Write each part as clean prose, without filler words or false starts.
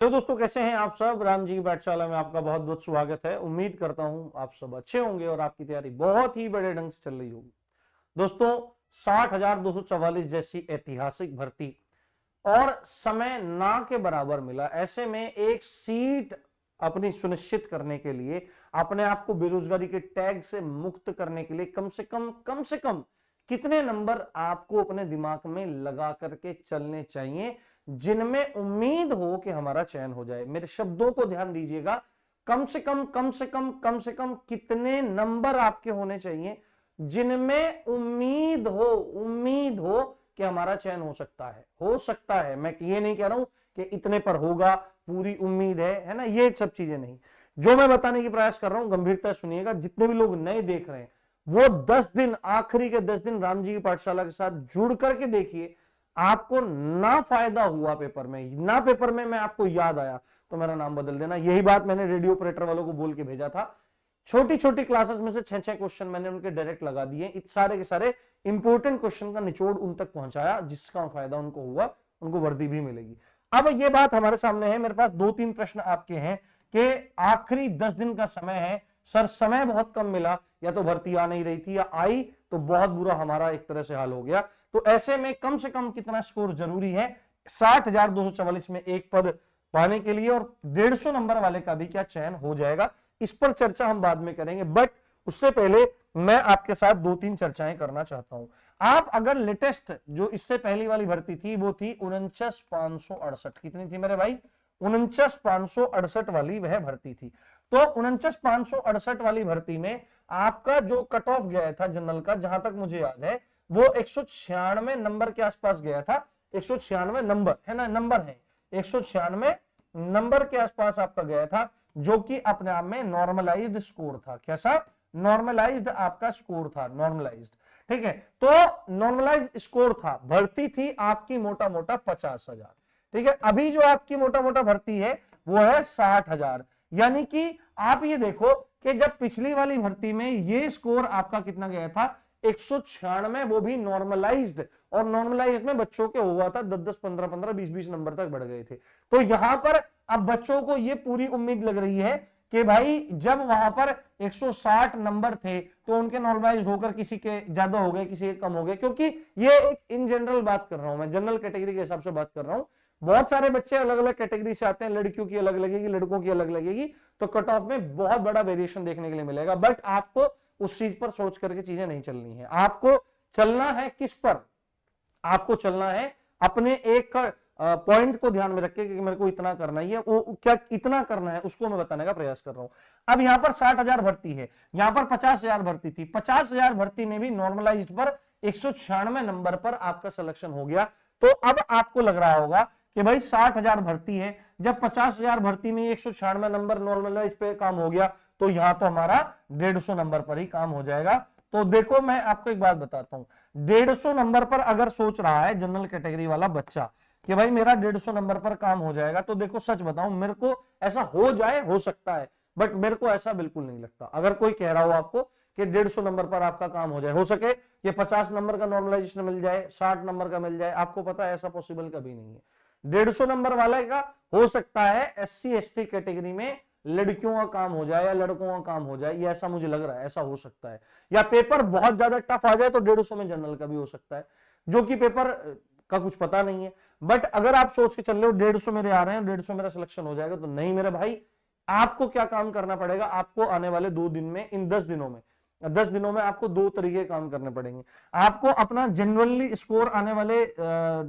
तो दोस्तों कैसे हैं आप सब। राम जी की पाठशाला में आपका बहुत बहुत स्वागत है। उम्मीद करता हूं आप सब अच्छे होंगे और आपकी तैयारी बहुत ही बड़े ढंग से चल रही होगी। दोस्तों 60,244 जैसी ऐतिहासिक भर्ती और समय ना के बराबर मिला, ऐसे में एक सीट अपनी सुनिश्चित करने के लिए, अपने आप को बेरोजगारी के टैग से मुक्त करने के लिए कम से कम कितने नंबर आपको अपने दिमाग में लगा करके चलने चाहिए जिनमें उम्मीद हो कि हमारा चयन हो जाए। मेरे शब्दों को ध्यान दीजिएगा। कम से कम कितने नंबर आपके होने चाहिए जिनमें उम्मीद हो कि हमारा चयन हो सकता है। मैं ये नहीं कह रहा हूं कि इतने पर होगा, पूरी उम्मीद है ना, ये सब चीजें नहीं। जो मैं बताने की प्रयास कर रहा हूं गंभीरता सुनिएगा। जितने भी लोग नए देख रहे हैं वो 10 दिन, आखिरी के 10 दिन राम जी की पाठशाला के साथ जुड़ करके देखिए। आपको ना फायदा हुआ पेपर में मैं आपको याद आया तो मेरा नाम बदल देना। यही बात मैंने रेडियो ऑपरेटर वालों को बोल के भेजा था। छोटी छोटी क्लासेस में से 6-6 क्वेश्चन मैंने उनके डायरेक्ट लगा दिए। सारे के सारे इंपोर्टेंट क्वेश्चन का निचोड़ उन तक पहुंचाया, जिसका फायदा उनको हुआ, उनको वर्दी भी मिलेगी। अब ये बात हमारे सामने है। मेरे पास 2-3 प्रश्न आपके हैं कि आखिरी 10 दिन का समय है सर, समय बहुत कम मिला, या तो भर्ती आ नहीं रही थी या आई तो बहुत बुरा हमारा एक तरह से हाल हो गया। तो ऐसे में कम से कम कितना स्कोर जरूरी है 60,244 में एक पद पाने के लिए, और 150 नंबर वाले का भी क्या चयन हो जाएगा, इस पर चर्चा हम बाद में करेंगे। बट उससे पहले मैं आपके साथ 2-3 चर्चाएं करना चाहता हूं। आप अगर लेटेस्ट जो इससे पहली वाली भर्ती थी वो थी 49,568। कितनी थी मेरे भाई? 49,568 वाली वह भर्ती थी। तो 49,568 वाली भर्ती में आपका जो कट ऑफ गया था जनरल का, जहां तक मुझे याद है वो 196 नंबर के आसपास गया था। 196 नंबर है ना, नंबर है 196 नंबर के आसपास आपका गया था, जो कि अपने आप में नॉर्मलाइज्ड स्कोर था। कैसा? नॉर्मलाइज्ड आपका स्कोर था, नॉर्मलाइज्ड। ठीक है, तो नॉर्मलाइज्ड स्कोर था। भर्ती थी आपकी मोटा मोटा 50,000। ठीक है, अभी जो आपकी मोटा मोटा भर्ती है वो है 60,000। यानी कि आप ये देखो कि जब पिछली वाली भर्ती में ये स्कोर आपका कितना गया था 196, वो भी नॉर्मलाइज्ड, और नॉर्मलाइज्ड में बच्चों के हुआ था 10-10, 15-15, 20-20 नंबर तक बढ़ गए थे। तो यहां पर अब बच्चों को ये पूरी उम्मीद लग रही है कि भाई जब वहां पर 160 नंबर थे तो उनके नॉर्मलाइज्ड होकर किसी के ज्यादा हो गए, किसी के कम हो गए, क्योंकि ये एक इन जनरल बात कर रहा हूं मैं, जनरल कैटेगरी के हिसाब से बात कर रहा हूं। बहुत सारे बच्चे अलग अलग कैटेगरी से आते हैं, लड़कियों की अलग लगेगी, लड़कों की अलग लगेगी, तो कट ऑफ में बहुत बड़ा वेरिएशन देखने के लिए मिलेगा। बट आपको उस चीज पर सोच करके चीजें नहीं चलनी है। आपको चलना है किस पर? आपको चलना है अपने एक पॉइंट को ध्यान में रखके कि मेरे को इतना करना ही है। वो क्या इतना करना है उसको मैं बताने का प्रयास कर रहा हूं। अब यहां पर 60,000 भर्ती है, यहां पर 50,000 भर्ती थी। 50,000 भर्ती में भी नॉर्मलाइज्ड पर 196 नंबर पर आपका सिलेक्शन हो गया। तो अब आपको लग रहा होगा कि भाई 60,000 भर्ती है, जब 50,000 भर्ती में 196 नंबर नॉर्मलाइज पे काम हो गया तो यहां तो हमारा 150 नंबर पर ही काम हो जाएगा। तो देखो मैं आपको एक बात बताता हूं, 150 नंबर पर अगर सोच रहा है जनरल कैटेगरी वाला बच्चा कि भाई मेरा 150 नंबर पर काम हो जाएगा, तो देखो सच बताऊं, मेरे को ऐसा हो जाए, हो सकता है, बट मेरे को ऐसा बिल्कुल नहीं लगता। अगर कोई कह रहा हो आपको कि 150 नंबर पर आपका काम हो जाए, हो सके ये 50 नंबर का नॉर्मलाइजेशन मिल जाए, 60 नंबर का मिल जाए, आपको पता है ऐसा पॉसिबल कभी नहीं है। 150 नंबर वाले का हो सकता है SC ST कैटेगरी में लड़कियों का काम हो जाए या लड़कों का काम हो जाए, ये ऐसा मुझे लग रहा है, ऐसा हो सकता है। या पेपर बहुत ज्यादा टफ आ जाए तो 150 में जनरल का भी हो सकता है, जो कि पेपर का कुछ पता नहीं है। बट अगर आप सोच के चल रहे हो 150 मेरे आ रहे हैं, 150 मेरा सिलेक्शन हो जाएगा, तो नहीं मेरे भाई, आपको क्या काम करना पड़ेगा? आपको आने वाले 2 दिन में, इन 10 दिनों में आपको 2 तरीके काम करने पड़ेंगे। आपको अपना जनरली स्कोर आने वाले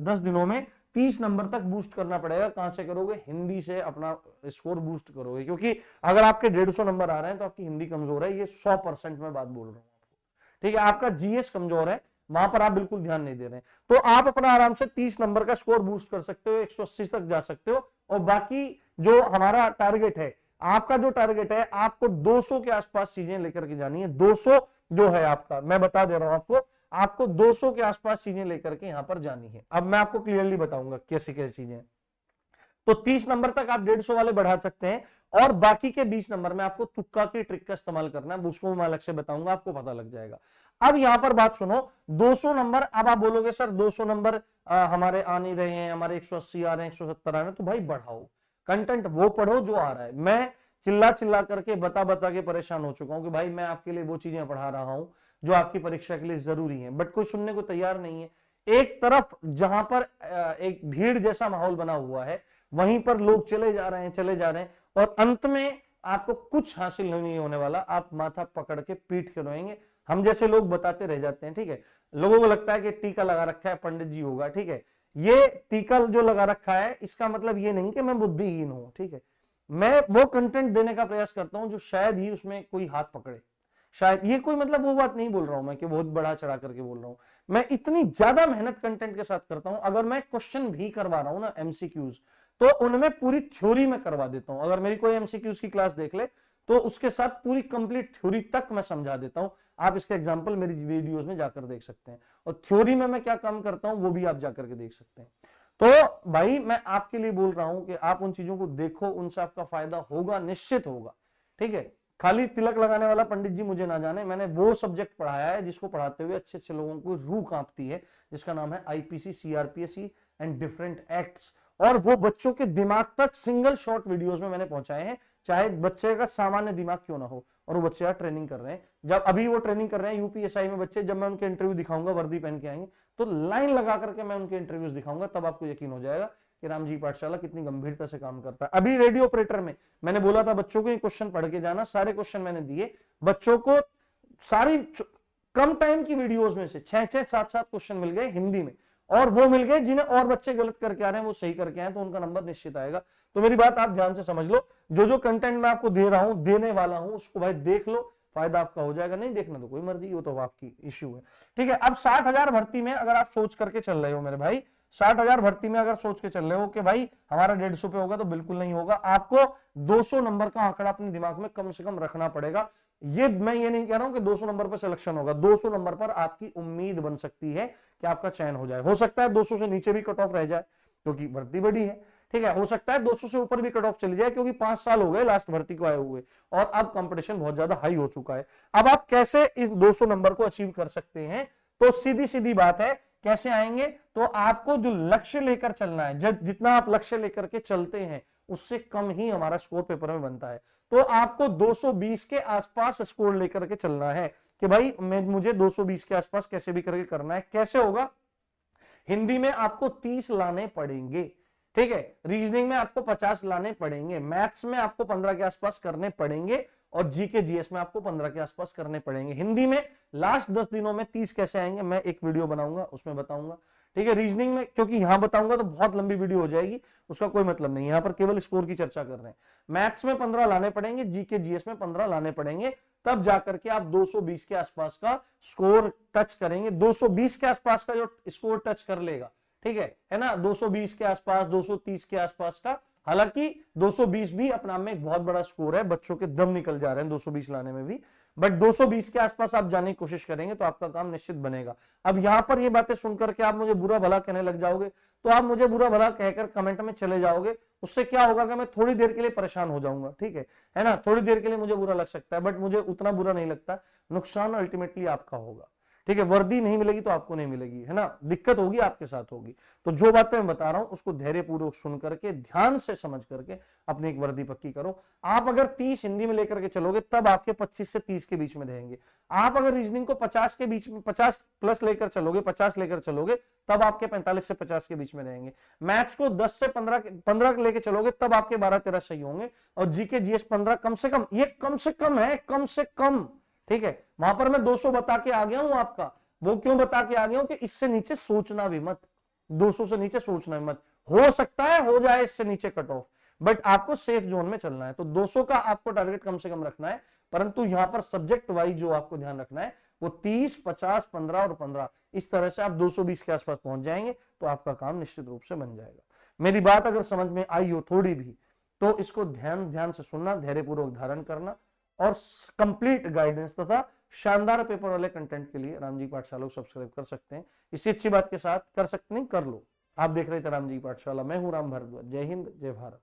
10 दिनों में 30 नंबर तक बूस्ट करना पड़ेगा। कहां से करोगे? हिंदी से अपना स्कोर बूस्ट करोगे, क्योंकि अगर आपके 150 नंबर आ रहे हैं तो आपकी हिंदी कमजोर है, ये 100% में बात बोल रहा हूं आपको। ठीक है, आपका GS कमजोर है, वहां पर आप बिल्कुल ध्यान नहीं दे रहे हैं। तो आप अपना आराम से 30 नंबर का स्कोर बूस्ट कर सकते हो, 180 तक जा सकते हो। और बाकी जो हमारा टारगेट है, आपका जो टारगेट है, आपको 200 के आसपास चीजें लेकर के जानी है। 200 जो है आपका, मैं बता दे रहा हूं आपको 200 के आसपास चीजें लेकर के यहां पर जानी है। अब मैं आपको क्लियरली बताऊंगा कैसी कैसी चीजें। तो 30 नंबर तक आप 150 वाले बढ़ा सकते हैं, और बाकी के 20 नंबर में आपको तुक्का की ट्रिक का इस्तेमाल करना है, उसको मैं अलग से बताऊंगा, आपको पता लग जाएगा। अब यहां पर बात सुनो, 200 नंबर, अब आप बोलोगे सर 200 नंबर हमारे आ नहीं रहे हैं, हमारे 180 आ रहे हैं, 170 आ रहे हैं, तो भाई बढ़ाओ। कंटेंट वो पढ़ो जो आ रहा है। मैं चिल्ला चिल्ला करके बता बता के परेशान हो चुका हूं कि भाई मैं आपके लिए वो चीजें पढ़ा रहा हूं जो आपकी परीक्षा के लिए जरूरी है, बट कोई सुनने को तैयार नहीं है। एक तरफ जहां पर एक भीड़ जैसा माहौल बना हुआ है, वहीं पर लोग चले जा रहे हैं और अंत में आपको कुछ हासिल नहीं होने वाला। आप माथा पकड़ के पीट के रोएंगे। हम जैसे लोग बताते रह जाते हैं, ठीक है। लोगों को लगता है कि टीका लगा रखा है पंडित जी होगा, ठीक है। ये टीका जो लगा रखा है इसका मतलब ये नहीं कि मैं बुद्धिहीन हूं, ठीक है। मैं वो कंटेंट देने का प्रयास करता हूं जो शायद ही उसमें कोई हाथ पकड़े। शायद ये कोई मतलब वो बात नहीं बोल रहा हूं मैं कि बहुत बड़ा चढ़ा करके बोल रहा हूं। मैं इतनी ज्यादा मेहनत कंटेंट के साथ करता हूं। अगर मैं क्वेश्चन भी करवा रहा हूं ना एमसीक्यूज, तो उनमें पूरी थ्योरी में करवा देता हूं। अगर मेरी कोई एमसीक्यूज की क्लास देख ले तो उसके साथ पूरी कंप्लीट थ्योरी तक मैं समझा देता हूं। आप इसके एग्जांपल मेरी वीडियोस में जाकर देख सकते हैं, और थ्योरी में मैं क्या काम करता हूं वो भी आप जाकर के देख सकते हैं। तो भाई मैं आपके लिए बोल रहा हूं कि आप उन चीजों को देखो, उनसे आपका फायदा होगा, निश्चित होगा, ठीक है। खाली तिलक लगाने वाला पंडित जी मुझे ना जाने, मैंने वो सब्जेक्ट पढ़ाया है जिसको पढ़ाते हुए अच्छे अच्छे लोगों को रूह कांपती है, जिसका नाम है IPC, CrPC and different acts. और वो बच्चों के दिमाग तक सिंगल शॉर्ट वीडियोस में मैंने पहुंचाए हैं, चाहे बच्चे का सामान्य दिमाग क्यों ना हो। और वो बच्चे ट्रेनिंग कर रहे हैं, जब अभी वो ट्रेनिंग कर रहे हैं यूपीएसआई में बच्चे, जब मैं उनके इंटरव्यू दिखाऊंगा, वर्दी पहन के आएंगे तो लाइन लगा करके मैं उनके इंटरव्यूज दिखाऊंगा, तब आपको यकीन हो जाएगा कि रामजी पाठशाला कितनी गंभीरता से काम करता है। अभी रेडियो ऑपरेटर में मैंने बोला था बच्चों को ये क्वेश्चन पढ़ के जाना, सारे क्वेश्चन मैंने दिए बच्चों को। सारी कम टाइम की वीडियोस में से 6-6, 7-7 क्वेश्चन मिल गए हिंदी में, और वो मिल गए जिन्हें और बच्चे गलत करके आ रहे हैं वो सही करके आए, तो उनका नंबर निश्चित आएगा। तो मेरी बात आप ध्यान से समझ लो, जो जो कंटेंट मैं आपको दे रहा हूं, देने वाला हूं, उसको भाई देख लो, फायदा आपका हो जाएगा। नहीं देखना तो कोई मर्जी, वो तो आपकी इश्यू है, ठीक है। अब 60,000 भर्ती में अगर आप सोच करके चल रहे हो मेरे भाई, 60,000 भर्ती में अगर सोच के चल रहे हो कि भाई हमारा 150 पे होगा, तो बिल्कुल नहीं होगा। आपको 200 नंबर का आंकड़ा अपने दिमाग में कम से कम रखना पड़ेगा। मैं ये नहीं कह रहा हूं कि 200 नंबर पर सिलेक्शन होगा, 200 नंबर पर आपकी उम्मीद बन सकती है कि आपका चयन हो जाए। हो सकता है 200 से नीचे भी कट ऑफ रह जाए क्योंकि भर्ती बड़ी है, ठीक है। हो सकता है 200 से ऊपर भी कट ऑफ चली जाए क्योंकि 5 साल हो गए लास्ट भर्ती को आए हुए, और अब कंपटीशन बहुत ज्यादा हाई हो चुका है। अब आप कैसे इस 200 नंबर को अचीव कर सकते हैं? तो सीधी सीधी बात है, कैसे आएंगे? तो आपको जो लक्ष्य लेकर चलना है, जितना आप लक्ष्य लेकर के चलते हैं उससे कम ही हमारा स्कोर पेपर में बनता है। तो आपको 220 के आसपास स्कोर लेकर के चलना है कि भाई मुझे 220 के आसपास कैसे भी करके करना है। कैसे होगा? हिंदी में आपको 30 लाने पड़ेंगे, ठीक है। रीजनिंग में आपको 50 लाने पड़ेंगे, मैथ्स में आपको 15 के आसपास करने पड़ेंगे, और जीके जीएस में आपको 15 के आसपास करने पड़ेंगे। हिंदी में लास्ट 10 दिनों में 30 कैसे आएंगे मैं एक वीडियो बनाऊंगा, उसमें बताऊंगा, ठीक है। रीजनिंग में क्योंकि यहां बताऊंगा तो बहुत लंबी वीडियो हो जाएगी, उसका कोई मतलब नहीं, यहां पर केवल स्कोर की चर्चा कर रहे हैं। मैथ्स में 15 लाने पड़ेंगे, जीके जीएस में 15 लाने पड़ेंगे, तब जाकर के आप 220 के आसपास का स्कोर टच करेंगे। 220 के आसपास का जो स्कोर टच कर लेगा, ठीक है ना, 220 के आसपास, 230 के आसपास का। हालांकि 220 भी अपने आप में एक बहुत बड़ा स्कोर है, बच्चों के दम निकल जा रहे हैं 220 लाने में भी, बट 220 के आसपास आप जाने की कोशिश करेंगे तो आपका काम निश्चित बनेगा। अब यहां पर ये बातें सुनकर के आप मुझे बुरा भला कहने लग जाओगे, तो आप मुझे बुरा भला कहकर कमेंट में चले जाओगे, उससे क्या होगा कि मैं थोड़ी देर के लिए परेशान हो जाऊंगा, ठीक है ना। थोड़ी देर के लिए मुझे बुरा लग सकता है, बट मुझे उतना बुरा नहीं लगता। नुकसान अल्टीमेटली आपका होगा, ठीक है। वर्दी नहीं मिलेगी तो आपको नहीं मिलेगी, है ना, दिक्कत होगी आपके साथ होगी। तो जो बातें मैं बता रहा हूं उसको धैर्यपूर्वक सुन करके, ध्यान से समझ करके अपनी एक वर्दी पक्की करो। आप अगर 30 हिंदी में लेकर के चलोगे तब आपके 25 से 30 के बीच में रहेंगे। आप अगर रीजनिंग को 50 के बीच में, 50 प्लस लेकर चलोगे, 50 लेकर चलोगे, तब आपके 45 से 50 के बीच में रहेंगे। मैथ्स को 10 से 15 लेके चलोगे तब आपके 12-13 सही होंगे, और जीके जीएस 15 कम से कम, ये कम से कम है, कम से कम, ठीक है। वहां पर मैं 200 बता के आ गया हूं आपका, वो क्यों बता के आ गया हूं कि इससे नीचे सोचना भी मत, 200 से नीचे सोचना भी मत। हो सकता है हो जाए इससे नीचे कट ऑफ, बट आपको सेफ जोन में चलना है। तो 200 का आपको टारगेट कम से कम रखना है, परंतु यहां पर सब्जेक्ट वाइज जो आपको ध्यान रखना है वो 30, 50, 15 और 15, इस तरह से आप 220 के आसपास पहुंच जाएंगे तो आपका काम निश्चित रूप से बन जाएगा। मेरी बात अगर समझ में आई हो थोड़ी भी, तो इसको ध्यान से सुनना, धैर्यपूर्वक धारण करना, और कंप्लीट गाइडेंस तथा शानदार पेपर वाले कंटेंट के लिए रामजी पाठशाला को सब्सक्राइब कर सकते हैं। इसी अच्छी बात के साथ कर सकते नहीं, कर लो। आप देख रहे थे रामजी पाठशाला, मैं हूं राम भारद्वाज। जय हिंद, जय भारत।